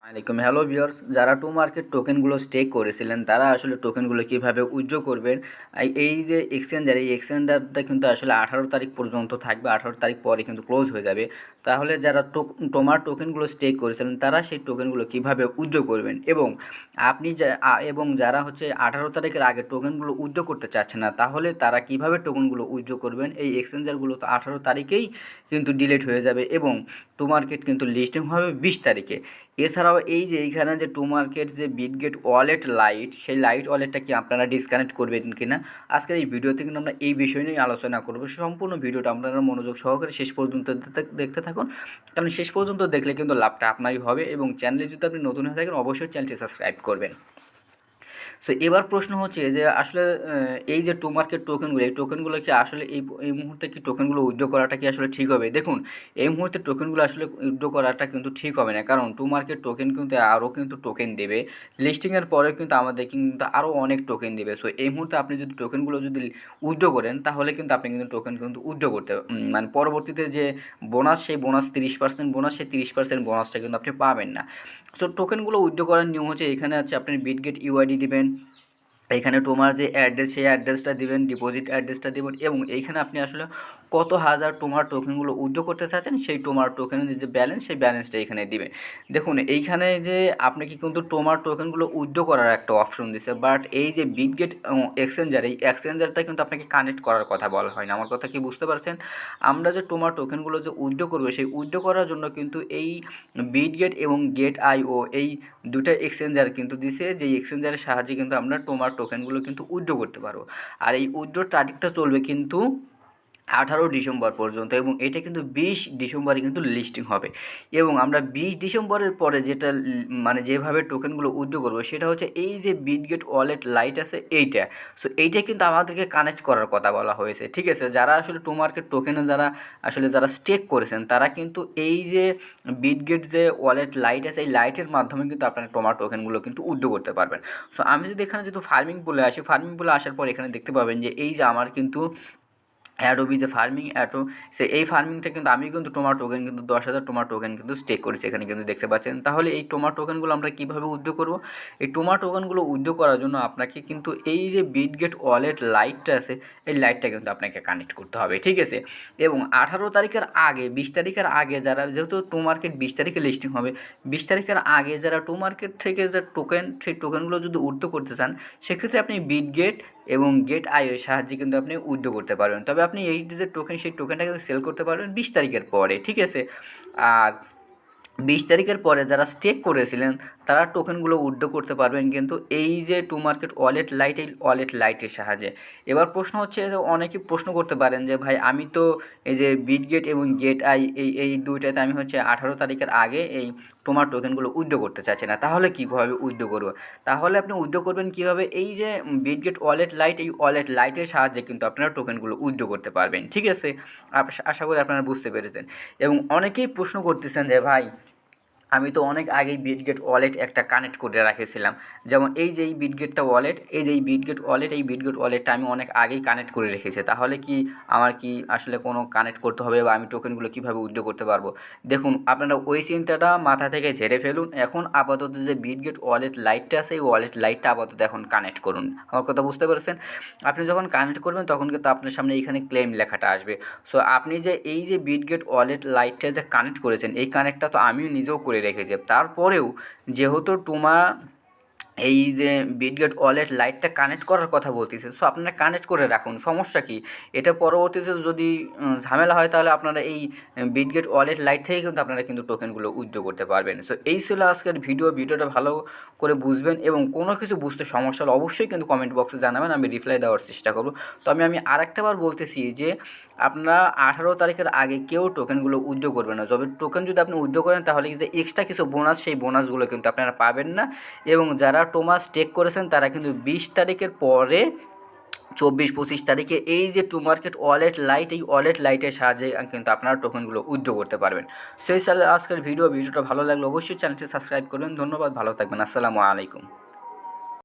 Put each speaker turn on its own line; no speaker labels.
আলাইকুম hello viewers, যারা to market টোকেনগুলো stake করেছিলেন তারা আসলে টোকেনগুলো কীভাবে উইথড্র করবেন। এই যে এক্সচেঞ্জার, এই এক্সচেঞ্জারটা কিন্তু আসলে 18 তারিখ পর্যন্ত থাকবে, 18 তারিখ পরে কিন্তু ক্লোজ হয়ে যাবে। তাহলে যারা টোমার টোকেনগুলো স্টেক করেছিলেন তারা সেই টোকেনগুলো কীভাবে উইথড্র করবেন, এবং আপনি এবং যারা হচ্ছে 18 তারিখের আগে টোকেনগুলো উইথড্র করতে চাচ্ছেন না, তাহলে তারা কীভাবে টোকেনগুলো উইথড্র করবেন। এই এক্সচেঞ্জারগুলো তো 18 তারিখেই কিন্তু ডিলিট হয়ে যাবে এবং টু মার্কেট কিন্তু লিস্টিং হবে 20 তারিখে। এছাড়াও এই যে এইখানে যে টু মার্কেট যে বিটগেট ওয়ালেট লাইট, সেই লাইট ওয়ালেটটা কি আপনারা ডিসকানেক্ট করবেন কিনা, আজকের এই ভিডিওতে কিন্তু আমরা এই বিষয় নিয়ে আলোচনা করব। সম্পূর্ণ ভিডিওটা আপনারা মনোযোগ সহকারে শেষ পর্যন্ত দেখতে থাকুন, কারণ শেষ পর্যন্ত দেখলে কিন্তু লাভটা আপনারই হবে। এবং চ্যানেলে যদি আপনি নতুন হয়ে থাকেন অবশ্যই চ্যানেলটি সাবস্ক্রাইব করবেন। সো এবার প্রশ্ন হচ্ছে যে আসলে এই যে টু মার্কেট টোকেনগুলো, এই টোকেনগুলো কি আসলে এই মুহূর্তে কি টোকেনগুলো উইথড্র করাটা কি আসলে ঠিক হবে? দেখুন, এই মুহূর্তে টোকেনগুলো আসলে উইথড্র করাটা কিন্তু ঠিক হবে না, কারণ টু মার্কেট টোকেন কিন্তু আরও কিন্তু টোকেন দেবে। লিস্টিংয়ের পরেও কিন্তু আমাদের কিন্তু আরও অনেক টোকেন দেবে। সো এই মুহূর্তে আপনি যদি টোকেনগুলো যদি উইথড্র করেন তাহলে কিন্তু আপনি কিন্তু টোকেন কিন্তু উইথড্র করতে মানে পরবর্তীতে যে বোনাস, সেই বোনাস 30% বোনাস, সেই 30% বোনাসটা কিন্তু আপনি পাবেন না। সো টোকেনগুলো উইথড্র করার নিয়ম হচ্ছে, এখানে আছে আপনি বিটগেট ইউআইডি দিবেন, এইখানে তোমার যে অ্যাড্রেস সেই অ্যাড্রেসটা দিবেন, ডিপোজিট অ্যাড্রেসটা দেবেন, এবং এইখানে আপনি আসলে কত হাজার টোমার টোকেনগুলো উইথড্র করতে চাচ্ছেন সেই টোমার টোকেনের যে ব্যালেন্স, সেই ব্যালেন্সটা এখানে দিবেন। দেখুন, এইখানে যে আপনাকে কিন্তু টোমার টোকেনগুলো উইথড্র করার একটা অপশন দিচ্ছে, বাট এই যে বিটগেট এক্সচেঞ্জার, এই এক্সচেঞ্জারটা কিন্তু আপনাকে কানেক্ট করার কথা বলা হয় না। আমার কথা কি বুঝতে পারছেন? আমরা যে টোমার টোকেনগুলো যে উইথড্র করবো, সেই উইথড্র করার জন্য কিন্তু এই বিটগেট এবং গেট আইও, এই দুটা এক্সচেঞ্জার কিন্তু দিছে, যেই এক্সচেঞ্জারের সাহায্যে কিন্তু আমরা টোমার টোকেনগুলো কিন্তু উইথড্র করতে পারবো। আর এই উইথড্র তারিখটা চলবে কিন্তু 18 ডিসেম্বর পর্যন্ত, এবং এটা কিন্তু 20 ডিসেম্বরে কিন্তু লিস্টিং হবে। এবং আমরা 20 ডিসেম্বরের পরে যেটা মানে যেভাবে টোকেনগুলো উইথড্র করবো সেটা হচ্ছে এই যে বিটগেট ওয়ালেট লাইট আছে এইটা। সো এইটা কিন্তু আমাদেরকে কানেক্ট করার কথা বলা হয়েছে, ঠিক আছে? যারা আসলে টু মার্কেট টোকেনে যারা স্টেক করেছেন তারা কিন্তু এই যে বিটগেট যে ওয়ালেট লাইট আছে, এই লাইটের মাধ্যমে কিন্তু আপনারা টোমার টোকেনগুলো কিন্তু উইথড্র করতে পারবেন। সো আমি যদি এখানে যেহেতু ফার্মিং বলে আসি, ফার্মিং বলে আসার পর এখানে দেখতে পাবেন যে এই যে আমার কিন্তু অ্যাডোবি যে ফার্মিং এই ফার্মিংটা কিন্তু আমি কিন্তু টোমার টোকেন কিন্তু 10,000 টোমার টোকেন কিন্তু স্টেক করেছি, এখানে কিন্তু দেখতে পাচ্ছেন। তাহলে এই টোমার টোকেনগুলো আমরা কীভাবে উইথড্র করব? এই টোমার টোকেনগুলো উইথড্র করার জন্য আপনাকে কিন্তু এই যে বিটগেট ওয়ালেট লাইটটা আছে, এই লাইটটা কিন্তু আপনাকে কানেক্ট করতে হবে, ঠিক আছে? এবং 18 তারিখের আগে, 20 তারিখের আগে যারা, যেহেতু টু মার্কেট 20 তারিখে লিস্টিং হবে, 20 তারিখের আগে যারা টু মার্কেট থেকে যে সেই টোকেনগুলো যদি উইথড্র করতে চান, সেক্ষেত্রে আপনি বিটগেট এবং গেট আইয়ের সাহায্যে কিন্তু আপনি উইথড্র করতে পারবেন। তবে আপনি এই যে টোকেন, সেই টোকেনটা কিন্তু সেল করতে পারবেন 20 তারিখের পরে, ঠিক আছে? আর 20 তারিখের পরে যারা স্টেক করেছিলেন তারা টোকেনগুলো উইথড্র করতে পারবেন কিন্তু এই যে টু মার্কেট ওয়ালেট লাইট, এই ওয়ালেট লাইটের সাহায্যে। এবার প্রশ্ন হচ্ছে যে অনেকেই প্রশ্ন করতে পারেন যে ভাই, আমি তো এই যে বিটগেট এবং গেট আই, এই দুইটাতে আমি হচ্ছে 18 তারিখের আগে এই তোমার টোকেনগুলো উইথড্র করতে চাচ্ছি না, তাহলে কীভাবে উইথড্র করবো? তাহলে আপনি উইথড্র করবেন কীভাবে? এই যে বিটগেট ওয়ালেট লাইট, এই ওয়ালেট লাইটের সাহায্যে কিন্তু আপনারা টোকেনগুলো উইথড্র করতে পারবেন, ঠিক আছে? আশা করি আপনারা বুঝতে পেরেছেন। এবং অনেকেই প্রশ্ন করতেছেন যে ভাই, আমি তো অনেক আগেই বিটগেট ওয়ালেট একটা কানেক্ট করে রেখেছিলাম, যেমন এই যে এই বিটগেটটা ওয়ালেট, এই যে এই বিটগেট ওয়ালেট, এই বিটগেট ওয়ালেটটা আমি অনেক আগেই কানেক্ট করে রেখেছি, তাহলে কি আমার কি আসলে কোনো কানেক্ট করতে হবে, বা আমি টোকেনগুলো কীভাবে উইথড্র করতে পারবো? দেখুন, আপনারা ওই চিন্তাটা মাথা থেকে ঝেড়ে ফেলুন। এখন আপাতত যে বিটগেট ওয়ালেট লাইটটা আছে, এই ওয়ালেট লাইটটা আপাতত এখন কানেক্ট করুন। আমার কথা বুঝতে পেরেছেন? আপনি যখন কানেক্ট করবেন তখন কিন্তু আপনার সামনে এইখানে ক্লেম লেখাটা আসবে। সো আপনি যে এই যে বিটগেট ওয়ালেট লাইটটা যে কানেক্ট করেছেন, এই কানেক্টটা তো আমিও নিজেও করে রেখেছি। তারপরেও যেহেতু এই যে বিটগেট ওয়ালেট লাইটটা কানেক্ট করার কথা বলতেছে, সো আপনারা কানেক্ট করে রাখুন, সমস্যা কী? এটা পরবর্তীতে যদি ঝামেলা হয় তাহলে আপনারা এই বিটগেট ওয়ালেট লাইট থেকে কিন্তু আপনারা কিন্তু টোকেনগুলো উইথড্র করতে পারবেন। সো এই ছিল আজকের ভিডিওটা ভালো করে বুঝবেন, এবং কোনো কিছু বুঝতে সমস্যা হলে অবশ্যই কিন্তু কমেন্ট বক্সে জানাবেন, আমি রিপ্লাই দেওয়ার চেষ্টা করব। তো আমি আরেকটাবার বলতেছি যে আপনারা 18 তারিখের আগে কেউ টোকেনগুলো উইথড্র করবেন না। তবে টোকেন যদি আপনি উইথড্র করেন তাহলে যে এক্সট্রা কিছু বোনাস, সেই বোনাসগুলো কিন্তু আপনারা পাবেন না। এবং যারা টোমাস স্টেক করেছেন তারা কিন্তু 20 তারিখের পরে 24-25 তারিখে এই যে টু মার্কেট ওয়ালেট লাইট, এই ওয়ালেট লাইটের সাহায্যে কিন্তু আপনারা টোকেনগুলো উইথড্র করতে পারবেন। সেই সাথে আজকের ভিডিওটা ভালো লাগলে অবশ্যই চ্যানেলটি সাবস্ক্রাইব করবেন। ধন্যবাদ, ভালো থাকবেন, আসসালামু আলাইকুম।